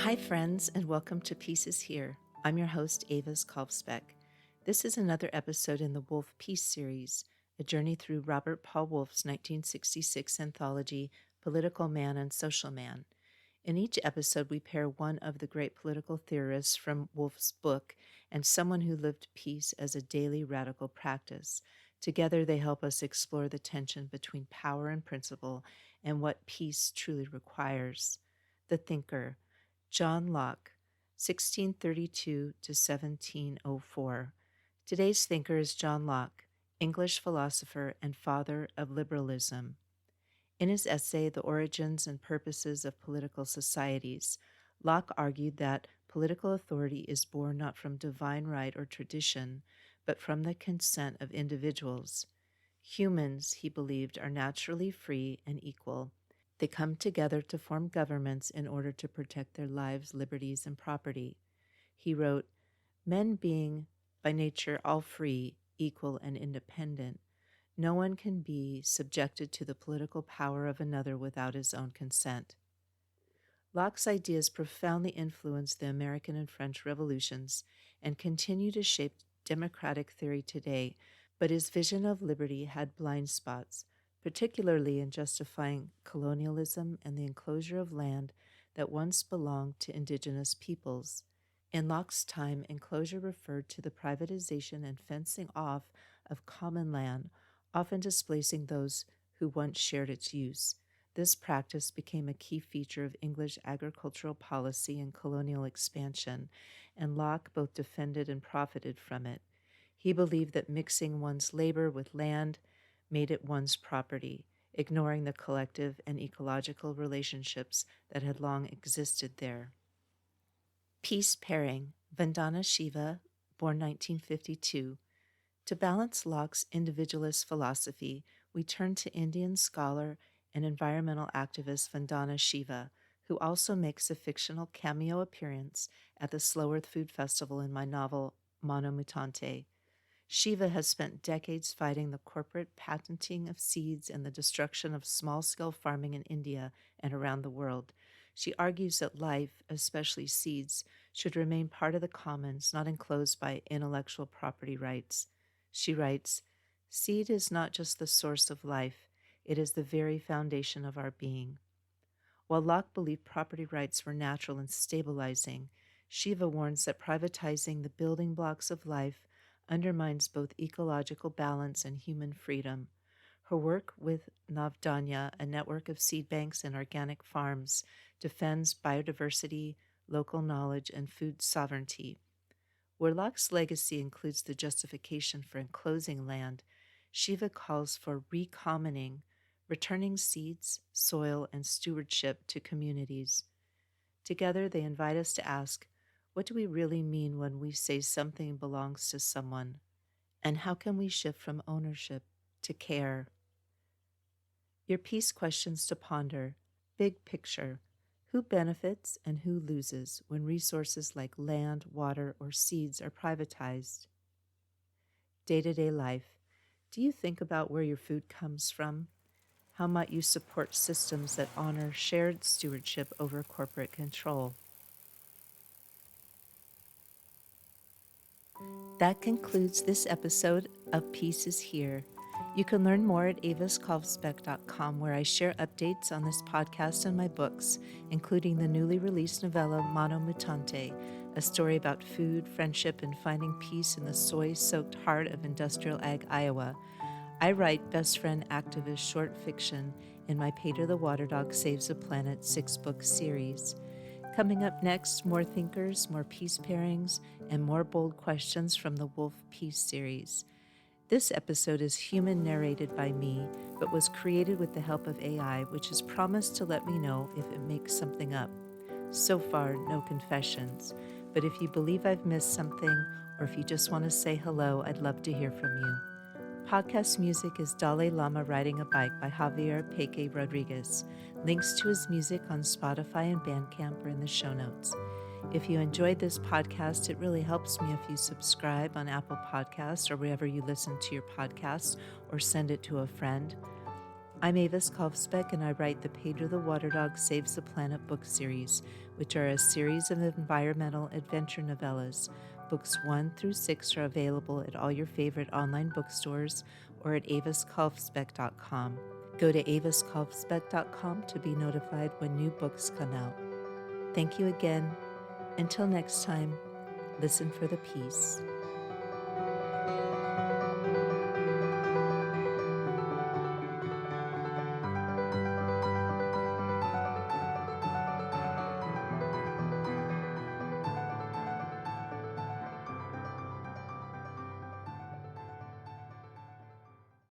Hi, friends, and welcome to Peace is Here. I'm your host, Avis Kalfsbeek. This is another episode in the Wolff Peace series, a journey through Robert Paul Wolff's 1966 anthology, Political Man and Social Man. In each episode, we pair one of the great political theorists from Wolff's book and someone who lived peace as a daily radical practice. Together, they help us explore the tension between power and principle and what peace truly requires. The thinker, John Locke, 1632 to 1704. Today's thinker is John Locke, English philosopher and father of liberalism. In his essay, The Origins and Purposes of Political Societies, Locke argued that political authority is born not from divine right or tradition, but from the consent of individuals. Humans, he believed, are naturally free and equal. They come together to form governments in order to protect their lives, liberties, and property. He wrote, "Men being by nature all free, equal, and independent, no one can be subjected to the political power of another without his own consent." Locke's ideas profoundly influenced the American and French revolutions and continue to shape democratic theory today, but his vision of liberty had blind spots, particularly in justifying colonialism and the enclosure of land that once belonged to Indigenous peoples. In Locke's time, enclosure referred to the privatization and fencing off of common land, often displacing those who once shared its use. This practice became a key feature of English agricultural policy and colonial expansion, and Locke both defended and profited from it. He believed that mixing one's labor with land made it one's property, ignoring the collective and ecological relationships that had long existed there. Peace pairing, Vandana Shiva, born 1952. To balance Locke's individualist philosophy, we turn to Indian scholar and environmental activist Vandana Shiva, who also makes a fictional cameo appearance at the Slow Earth Food Festival in my novel Mano Mutante. Shiva has spent decades fighting the corporate patenting of seeds and the destruction of small-scale farming in India and around the world. She argues that life, especially seeds, should remain part of the commons, not enclosed by intellectual property rights. She writes, "Seed is not just the source of life, it is the very foundation of our being." While Locke believed property rights were natural and stabilizing, Shiva warns that privatizing the building blocks of life undermines both ecological balance and human freedom. Her work with Navdanya, a network of seed banks and organic farms, defends biodiversity, local knowledge, and food sovereignty. Where Locke's legacy includes the justification for enclosing land, Shiva calls for recommoning, returning seeds, soil, and stewardship to communities. Together, they invite us to ask, what do we really mean when we say something belongs to someone? And how can we shift from ownership to care? Your peace questions to ponder. Big picture. Who benefits and who loses when resources like land, water, or seeds are privatized? Day-to-day life. Do you think about where your food comes from? How might you support systems that honor shared stewardship over corporate control? That concludes this episode of Peace is Here. You can learn more at aviskalfsbeek.com, where I share updates on this podcast and my books, including the newly released novella Mano Mutante, a story about food, friendship, and finding peace in the soy-soaked heart of industrial ag Iowa. I write best friend activist short fiction in my Peter the Water Dog Saves the Planet 6-book series. Coming up next, more thinkers, more peace pairings, and more bold questions from the Wolff Peace series. This episode is human narrated by me, but was created with the help of AI, which has promised to let me know if it makes something up. So far, no confessions, but if you believe I've missed something, or if you just want to say hello, I'd love to hear from you. Podcast music is Dalai Lama Riding a Bike by Javier Peque Rodriguez. Links to his music on Spotify and Bandcamp are in the show notes. If you enjoyed this podcast, it really helps me if you subscribe on Apple Podcasts or wherever you listen to your podcasts, or send it to a friend. I'm Avis Kalfsbeek, and I write the Pedro the Water Dog Saves the Planet book series, which are a series of environmental adventure novellas. Books 1 through 6 are available at all your favorite online bookstores or at aviskalfsbeek.com. Go to aviskalfsbeek.com to be notified when new books come out. Thank you again. Until next time, listen for the peace.